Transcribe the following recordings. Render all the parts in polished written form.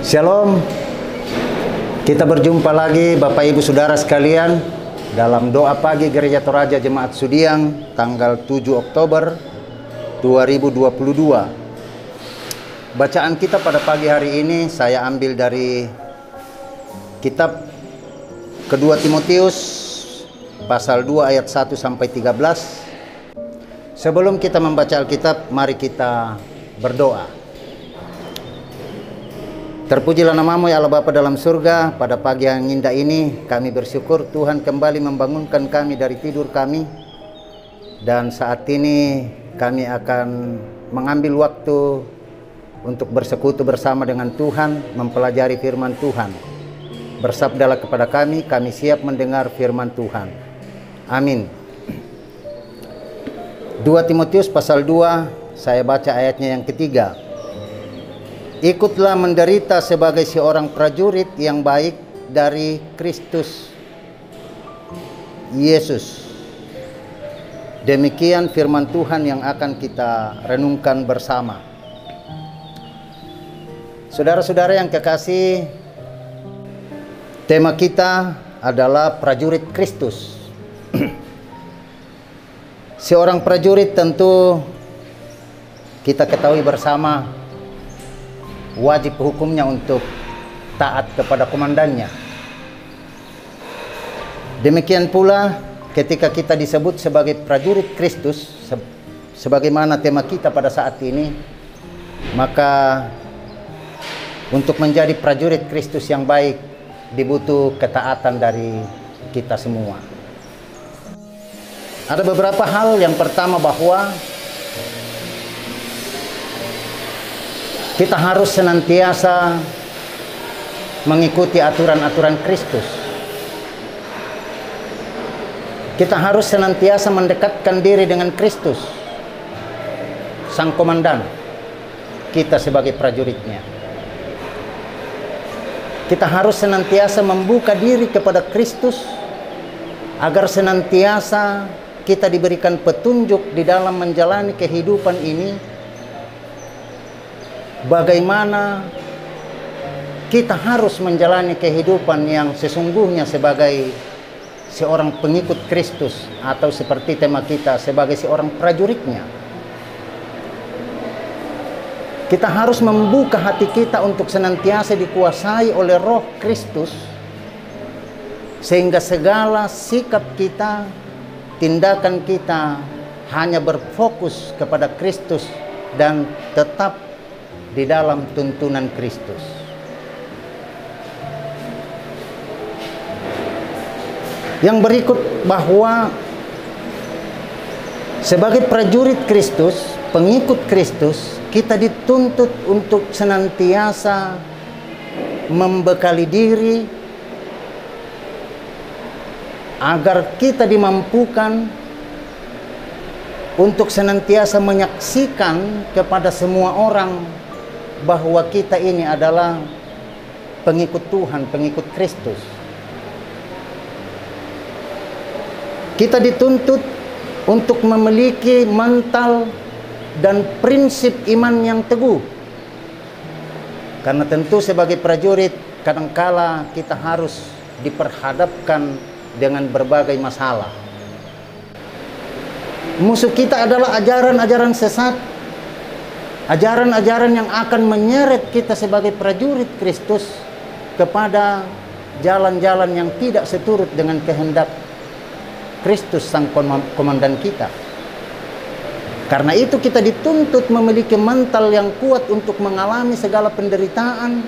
Shalom. Kita berjumpa lagi Bapak Ibu Saudara sekalian dalam doa pagi Gereja Toraja Jemaat Sudiang tanggal 7 Oktober 2022. Bacaan kita pada pagi hari ini saya ambil dari kitab kedua Timotius pasal 2 ayat 1 sampai 13. Sebelum kita membaca Alkitab, mari kita berdoa. Terpujilah namamu ya Allah Bapa dalam surga. Pada pagi yang indah ini kami bersyukur Tuhan kembali membangunkan kami dari tidur kami. Dan saat ini kami akan mengambil waktu untuk bersekutu bersama dengan Tuhan, mempelajari firman Tuhan. Bersabdalah kepada kami siap mendengar firman Tuhan. Amin. 2 Timotius pasal 2, saya baca ayatnya yang ketiga. Ikutlah menderita sebagai seorang prajurit yang baik dari Kristus Yesus. Demikian firman Tuhan yang akan kita renungkan bersama. Saudara-saudara yang kekasih, tema kita adalah prajurit Kristus. Seorang prajurit tentu kita ketahui bersama wajib hukumnya untuk taat kepada komandannya. Demikian pula ketika kita disebut sebagai prajurit Kristus, sebagaimana tema kita pada saat ini, maka untuk menjadi prajurit Kristus yang baik dibutuh ketaatan dari kita semua. Ada beberapa hal. Yang pertama bahwa kita harus senantiasa mengikuti aturan-aturan Kristus. Kita harus senantiasa mendekatkan diri dengan Kristus, Sang Komandan, kita sebagai prajuritnya. Kita harus senantiasa membuka diri kepada Kristus, agar senantiasa kita diberikan petunjuk di dalam menjalani kehidupan ini. Bagaimana kita harus menjalani kehidupan yang sesungguhnya sebagai seorang pengikut Kristus, atau seperti tema kita, sebagai seorang prajuritnya. Kita harus membuka hati kita untuk senantiasa dikuasai oleh Roh Kristus, sehingga segala sikap kita, tindakan kita hanya berfokus kepada Kristus dan tetap di dalam tuntunan Kristus. Yang berikut bahwa sebagai prajurit Kristus, pengikut Kristus, kita dituntut untuk senantiasa membekali diri agar kita dimampukan untuk senantiasa menyaksikan kepada semua orang bahwa kita ini adalah pengikut Tuhan, pengikut Kristus. Kita dituntut untuk memiliki mental dan prinsip iman yang teguh. Karena tentu sebagai prajurit kadangkala kita harus diperhadapkan dengan berbagai masalah. Musuh kita adalah ajaran-ajaran sesat, ajaran-ajaran yang akan menyeret kita sebagai prajurit Kristus kepada jalan-jalan yang tidak seturut dengan kehendak Kristus Sang Komandan kita. Karena itu kita dituntut memiliki mental yang kuat untuk mengalami segala penderitaan.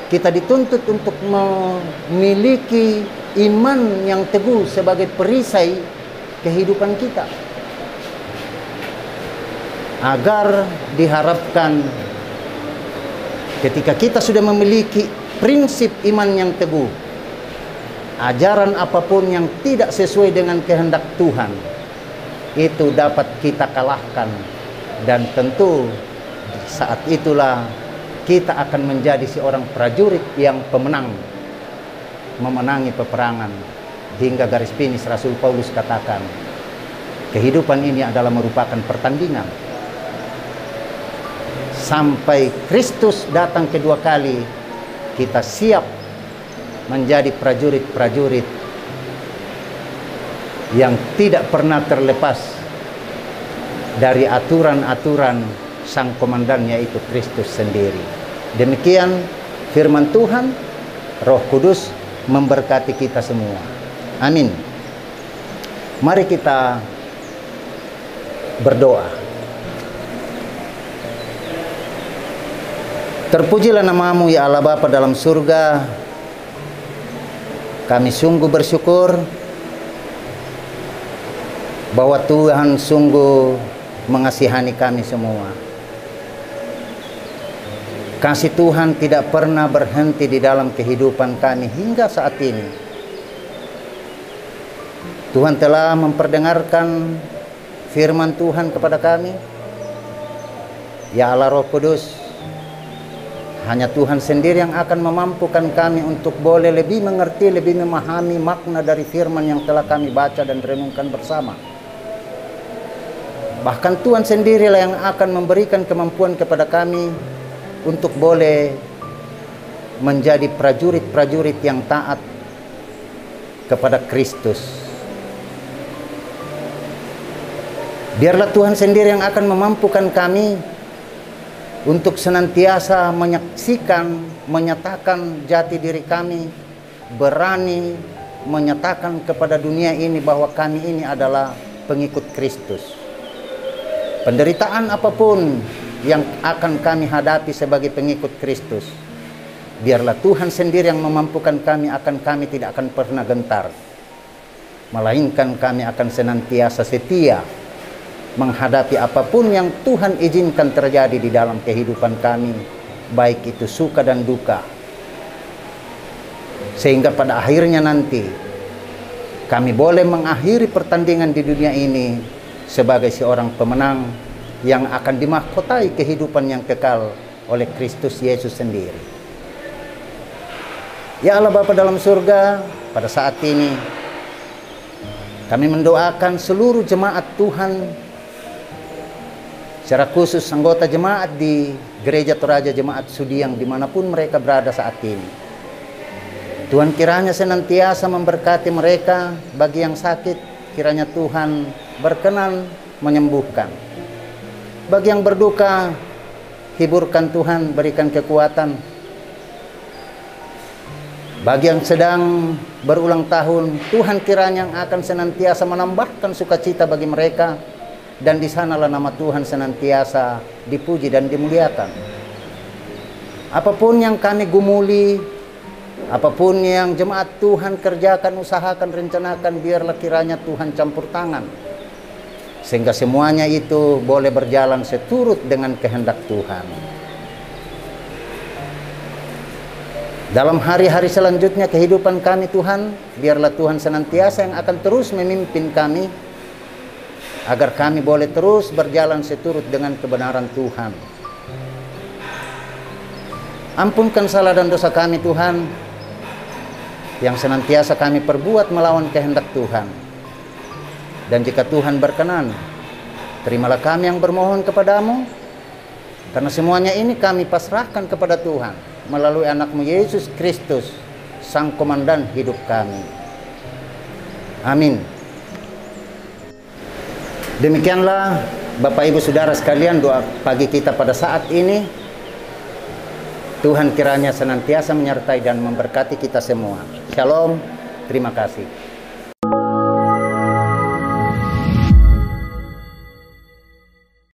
Kita dituntut untuk memiliki iman yang teguh sebagai perisai kehidupan kita, agar diharapkan ketika kita sudah memiliki prinsip iman yang teguh, ajaran apapun yang tidak sesuai dengan kehendak Tuhan itu dapat kita kalahkan. Dan tentu saat itulah kita akan menjadi seorang prajurit yang pemenang, memenangi peperangan. Hingga garis finish Rasul Paulus katakan, kehidupan ini adalah merupakan pertandingan. sampai Kristus datang kedua kali, kita siap menjadi prajurit-prajurit yang tidak pernah terlepas dari aturan-aturan sang komandan, yaitu Kristus sendiri. Demikian firman Tuhan. Roh Kudus memberkati kita semua. Amin. Mari kita berdoa. Terpujilah nama-Mu ya Allah Bapa dalam surga. Kami sungguh bersyukur bahwa Tuhan sungguh mengasihani kami semua. Kasih Tuhan tidak pernah berhenti di dalam kehidupan kami hingga saat ini. Tuhan telah memperdengarkan firman Tuhan kepada kami. Ya Allah Roh Kudus, hanya Tuhan sendiri yang akan memampukan kami untuk boleh lebih mengerti, lebih memahami makna dari firman yang telah kami baca dan renungkan bersama. Bahkan Tuhan sendirilah yang akan memberikan kemampuan kepada kami untuk boleh menjadi prajurit-prajurit yang taat kepada Kristus. Biarlah Tuhan sendiri yang akan memampukan kami untuk senantiasa menyaksikan, menyatakan jati diri kami, berani menyatakan kepada dunia ini bahwa kami ini adalah pengikut Kristus. Penderitaan apapun yang akan kami hadapi sebagai pengikut Kristus, biarlah Tuhan sendiri yang memampukan kami, kami tidak akan pernah gentar, melainkan kami akan senantiasa setia menghadapi apapun yang Tuhan izinkan terjadi di dalam kehidupan kami, baik itu suka dan duka. Sehingga pada akhirnya nanti kami boleh mengakhiri pertandingan di dunia ini sebagai seorang pemenang yang akan dimahkotai kehidupan yang kekal oleh Kristus Yesus sendiri. Ya Allah Bapa dalam surga, pada saat ini kami mendoakan seluruh jemaat Tuhan, secara khusus anggota jemaat di Gereja Toraja Jemaat Sudiang dimanapun mereka berada saat ini. Tuhan kiranya senantiasa memberkati mereka. Bagi yang sakit, kiranya Tuhan berkenan menyembuhkan. Bagi yang berduka, hiburkan Tuhan, berikan kekuatan. Bagi yang sedang berulang tahun, Tuhan kiranya akan senantiasa menambahkan sukacita bagi mereka. Dan di sanalah nama Tuhan senantiasa dipuji dan dimuliakan. Apapun yang kami gumuli, apapun yang jemaat Tuhan kerjakan, usahakan, rencanakan, biarlah kiranya Tuhan campur tangan, sehingga semuanya itu boleh berjalan seturut dengan kehendak Tuhan. Dalam hari-hari selanjutnya kehidupan kami Tuhan, biarlah Tuhan senantiasa yang akan terus memimpin kami, agar kami boleh terus berjalan seturut dengan kebenaran Tuhan. Ampunkan salah dan dosa kami Tuhan, yang senantiasa kami perbuat melawan kehendak Tuhan. Dan jika Tuhan berkenan, terimalah kami yang bermohon kepadamu, karena semuanya ini kami pasrahkan kepada Tuhan, melalui anak-Mu Yesus Kristus, Sang Komandan hidup kami. Amin. Demikianlah Bapak Ibu Saudara sekalian doa pagi kita pada saat ini. Tuhan kiranya senantiasa menyertai dan memberkati kita semua. Shalom, terima kasih.